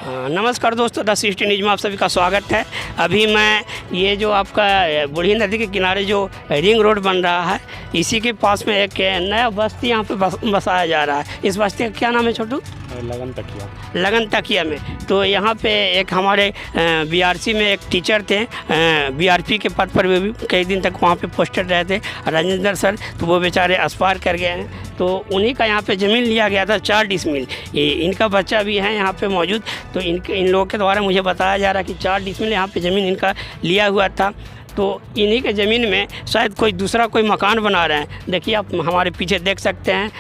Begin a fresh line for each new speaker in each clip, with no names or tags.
नमस्कार दोस्तों, the city news में आप सभी का स्वागत है। अभी मैं ये जो आपका बूढ़ी नदी के किनारे जो रिंग रोड बन रहा है, इसी के पास में एक नया बस्ती यहाँ पे बसाया जा रहा है। इस बस्ती का क्या नाम है छोटू? लगन तकिया में। तो यहाँ पे एक हमारे बीआरसी में एक टीचर थे, बीआरपी के पद पर भी कई दिन तक वहाँ पे पोस्टेड रहे थे, राजेंद्र सर। तो वो बेचारे एक्सपायर कर गए हैं। तो उन्हीं का यहाँ पे ज़मीन लिया गया था 4 डिसमिल। इनका बच्चा भी है यहाँ पे मौजूद। तो इन लोगों के द्वारा मुझे बताया जा रहा है कि 4 डिसमिल यहाँ पे ज़मीन इनका लिया हुआ था। तो इन्हीं के ज़मीन में शायद कोई दूसरा कोई मकान बना रहे हैं। देखिए आप हमारे पीछे देख सकते हैं,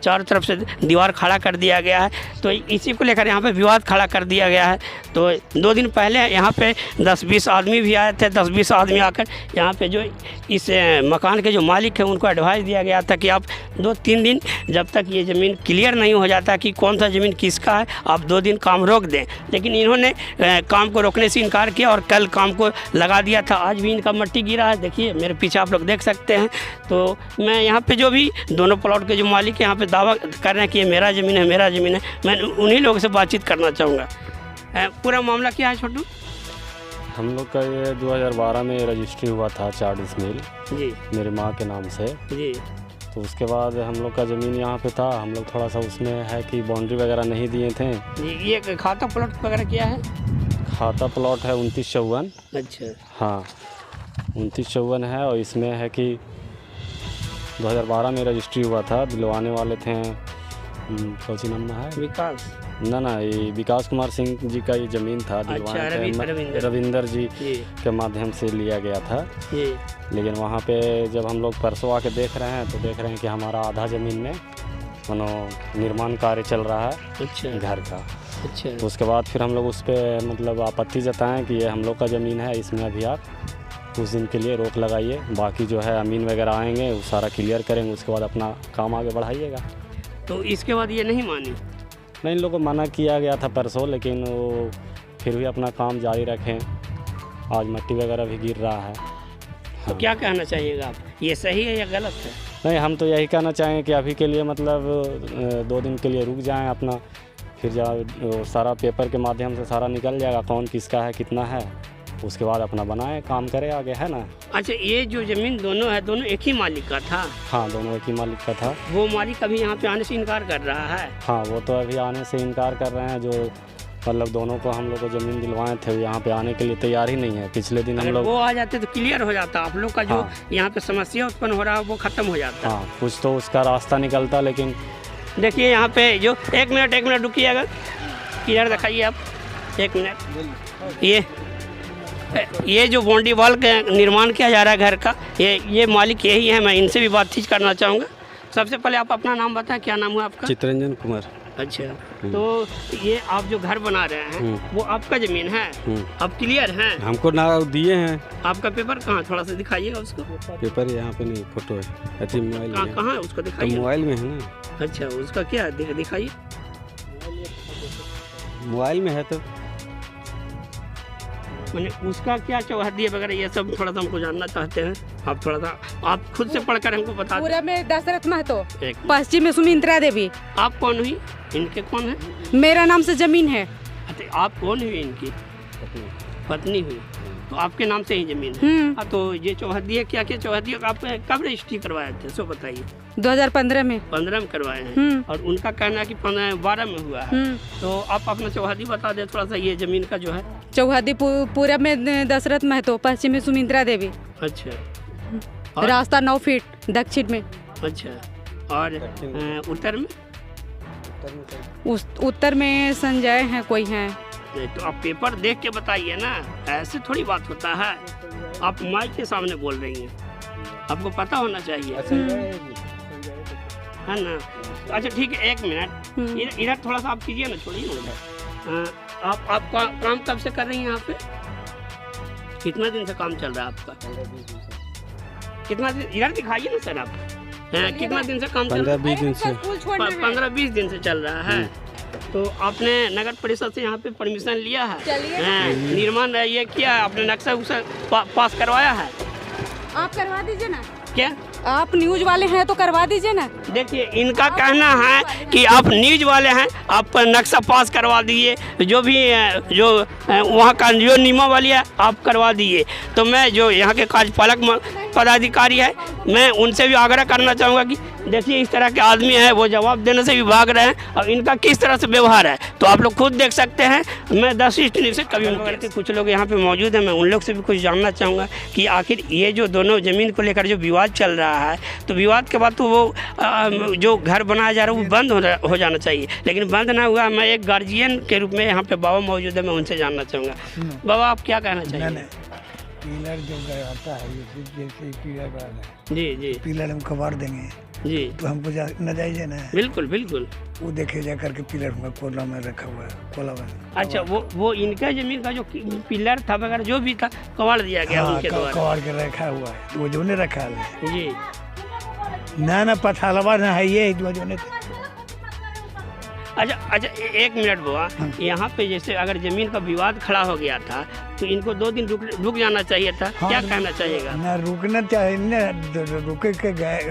चारों तरफ से दीवार खड़ा कर दिया गया है। तो इसी को लेकर यहाँ पे विवाद खड़ा कर दिया गया है। तो 2 दिन पहले यहाँ पे 10-20 आदमी भी आए थे। 10-20 आदमी आकर यहाँ पे जो इस मकान के जो मालिक हैं उनको एडवाइस दिया गया था कि आप 2-3 दिन जब तक ये ज़मीन क्लियर नहीं हो जाता कि कौन सा ज़मीन किसका है, आप 2 दिन काम रोक दें। लेकिन इन्होंने काम को रोकने से इनकार किया और कल काम को लगा दिया था। आज भी इनका मट्टी गिरा है, देखिए मेरे पीछे आप लोग देख सकते हैं। तो मैं यहाँ पे जो भी दोनों प्लॉट के जो मालिक हैं यहाँ पे दावा कर रहे हैं कि ये मेरा ज़मीन है, मेरा ज़मीन है। मैं उन्हीं लोगों से बातचीत करना चाहूँगा। पूरा मामला क्या है छोटू?
हम लोग का ये 2012 में रजिस्ट्री हुआ था 4 डिसमिल
जी,
मेरी माँ के नाम से।
जी,
तो उसके बाद हम लोग का ज़मीन यहाँ पे था। हम लोग थोड़ा सा उसमें है कि बाउंड्री वगैरह नहीं दिए थे
जी। ये खाता प्लॉट वगैरह क्या है?
खाता प्लॉट है 2954।
अच्छा,
हाँ 2954 है। और इसमें है कि 2012 में रजिस्ट्री हुआ था। दिलवाने वाले थे कौन सी नाम है,
विकास
ना ये विकास कुमार सिंह जी का ये ज़मीन था। दिलवाने थे रविंदर जी के माध्यम से लिया गया था। लेकिन वहाँ पे जब हम लोग परसों आके देख रहे हैं तो देख रहे हैं कि हमारा आधा ज़मीन में मानो निर्माण कार्य चल रहा है।
अच्छा,
घर का।
अच्छा।
तो उसके बाद फिर हम लोग उस पर मतलब आपत्ति जताएं कि ये हम लोग का ज़मीन है, इसमें अभी आप कुछ दिन के लिए रोक लगाइए। बाकी जो है अमीन वगैरह आएंगे वो सारा क्लियर करेंगे, उसके बाद अपना काम आगे बढ़ाइएगा।
तो इसके बाद ये नहीं मानी?
नहीं, इन लोगों को मना किया गया था परसों, लेकिन वो फिर भी अपना काम जारी रखें। आज मिट्टी वगैरह भी गिर रहा है।
तो क्या कहना चाहिएगा आप, ये सही है या गलत है?
नहीं, हम तो यही कहना चाहेंगे कि अभी के लिए मतलब 2 दिन के लिए रुक जाएं अपना। फिर जब सारा पेपर के माध्यम से सारा निकल जाएगा कौन किसका है कितना है, उसके बाद अपना बनाएं, काम करें आगे, है ना।
अच्छा, ये जो ज़मीन दोनों है, दोनों एक ही मालिक का था?
हाँ, दोनों एक ही मालिक का था।
वो मालिक अभी यहाँ पे आने से इनकार कर रहा है?
हाँ, वो तो अभी आने से इनकार कर रहे हैं। जो मतलब दोनों को हम लोग को ज़मीन दिलवाए थे यहाँ पे आने के लिए तैयार ही नहीं है। पिछले दिन हम लोग
वो आ जाते तो क्लियर हो जाता, आप लोग का जो यहाँ पे समस्या उत्पन्न हो रहा है वो ख़त्म हो जाता।
हाँ, कुछ तो उसका रास्ता निकलता। लेकिन
देखिए यहाँ पे जो एक मिनट रुकिएगा, क्लियर दिखाइए आप 1 मिनट। ये जो बाउंड्री वॉल का निर्माण किया जा रहा है घर का, ये मालिक यही है। मैं इनसे भी बातचीत करना चाहूँगा। सबसे पहले आप अपना नाम बताएं, क्या नाम है आपका?
चित्रंजन कुमार।
अच्छा, तो ये आप जो घर बना रहे हैं वो आपका ज़मीन है? आप क्लियर हैं?
हमको ना दिए हैं।
आपका पेपर कहाँ, थोड़ा सा दिखाइएगा उसको।
पेपर यहाँ पे नहीं, फोटो है। अच्छा, मोबाइल
कहाँ है उसको दिखाइए।
तो मोबाइल में है ना।
अच्छा, उसका क्या दिखाइए।
मोबाइल में है तो
मैंने उसका क्या चौहद्दी वगैरह ये सब थोड़ा सा हमको जानना चाहते हैं। आप थोड़ा सा आप खुद से पढ़कर हमको बता।
पूरा में दशरथ महतो, पश्चिम में सुमित्रा देवी।
आप कौन हुई? इनके कौन है?
मेरा नाम से जमीन है।
अच्छा, आप कौन हुई? इनकी पत्नी हुई। तो आपके नाम से ही जमीन है? तो ये चौहद्दी है, क्या क्या चौहद्दी आप कब रजिस्ट्री करवाए थे, सो बताइए।
2015 में।
15 में करवाए हैं। और उनका कहना है कि 12 में हुआ है। तो आप अपना चौहद्दी बता दें थोड़ा सा, ये जमीन का जो है।
चौहद्दी पूरब में दशरथ महतो, पश्चिम में सुमित्रा देवी।
अच्छा,
रास्ता 9 फीट दक्षिण में।
अच्छा, और उत्तर में?
उत्तर में संजय है, कोई है।
तो आप पेपर देख के बताइए ना, ऐसे थोड़ी बात होता है। आप माइक के सामने बोल रही हैं, आपको पता होना चाहिए, है ना। अच्छा ठीक है, 1 मिनट इधर थोड़ा सा आप कीजिए ना, छोड़िए ना। आप काम कब से कर रही हैं यहाँ पे? कितना दिन से काम चल रहा है आपका? कितना दिन? इधर दिखाइए ना सर आप। कितना दिन से काम चल रहा है?
15-20 दिन से।
15-20 दिन से चल रहा है। तो आपने नगर परिषद से यहाँ पे परमिशन लिया है? निर्माण ये किया आपने, नक्शा उक्शा पास करवाया है?
आप करवा दीजिए ना।
क्या
आप न्यूज वाले हैं तो करवा दीजिए ना।
देखिए इनका कहना है कि आप न्यूज वाले हैं, आप नक्शा पास करवा दिए, जो भी जो वहाँ का जो नियमावली है आप करवा दिए। तो मैं जो यहाँ के कार्यपालक पदाधिकारी है मैं उनसे भी आग्रह करना चाहूँगा कि देखिए इस तरह के आदमी हैं, वो जवाब देने से भी भाग रहे हैं और इनका किस तरह से व्यवहार है तो आप लोग खुद देख सकते हैं। मैं 10 न्यूज़ से कभी करके कुछ लोग यहाँ पे मौजूद हैं, मैं उन लोग से भी कुछ जानना चाहूँगा कि आखिर ये जो दोनों ज़मीन को लेकर जो विवाद चल रहा है तो विवाद के बाद तो वो जो घर बनाया जा रहा है वो बंद हो जाना चाहिए, लेकिन बंद ना हुआ। मैं एक गार्जियन के रूप में यहाँ पे बाबा मौजूद है, मैं उनसे जानना चाहूँगा। बाबा आप क्या कहना चाहिए?
पिलर जो आता है जैसे पिलर वाला है,
जी जी,
पिलर हम कबाड़ देंगे
जी
तो हमको नाजायज है ना।
बिल्कुल बिल्कुल।
वो देखे जा करके पिलर हमका कोला में रखा हुआ है, कोला में।
अच्छा वो इनका जमीन का जो पिलर था वगैरह जो भी था कबाड़ दिया गया उनके द्वारा,
कबाड़ के रखा हुआ है, वो जो ने रखा है
जी
ना पथालवा ना है ये जो ने।
अच्छा एक मिनट बुआ, यहाँ पे जैसे अगर जमीन का विवाद खड़ा हो गया था तो इनको 2 दिन रुक जाना चाहिए था।
हाँ,
क्या कहना चाहिएगा?
ना रुकना चाहिए ना, रोक के गए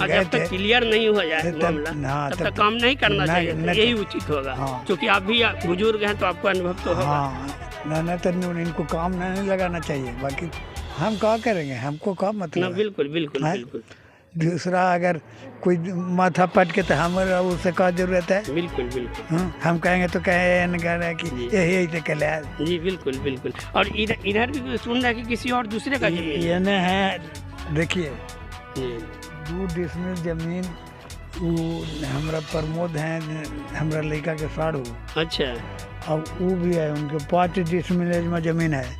जब तक क्लियर नहीं हो जाए मामला तब तक काम नहीं करना चाहिए, यही उचित होगा। क्योंकि आप भी बुजुर्ग हैं तो आपको अनुभव तो होगा।
ना तो इनको काम नहीं लगाना चाहिए, बाकी हम क्या करेंगे, हमको क्या मतलब।
बिल्कुल बिल्कुल बिल्कुल।
दूसरा अगर कोई माथा पट के तो हमारा उससे क्या जरूरत है।
बिल्कुल बिल्कुल।
हम कहेंगे तो कहें कि यही से कल
जी बिल्कुल बिल्कुल। और इधर भी सुन रहा है कि किसी और दूसरे का जमीन
ये न है। देखिए 2 डिसमिल जमीन वो हमारा प्रमोद हैं, हमारा लड़का के साड़ू।
अच्छा।
अब वो भी है, उनके 5 डिसमिल में जमीन है।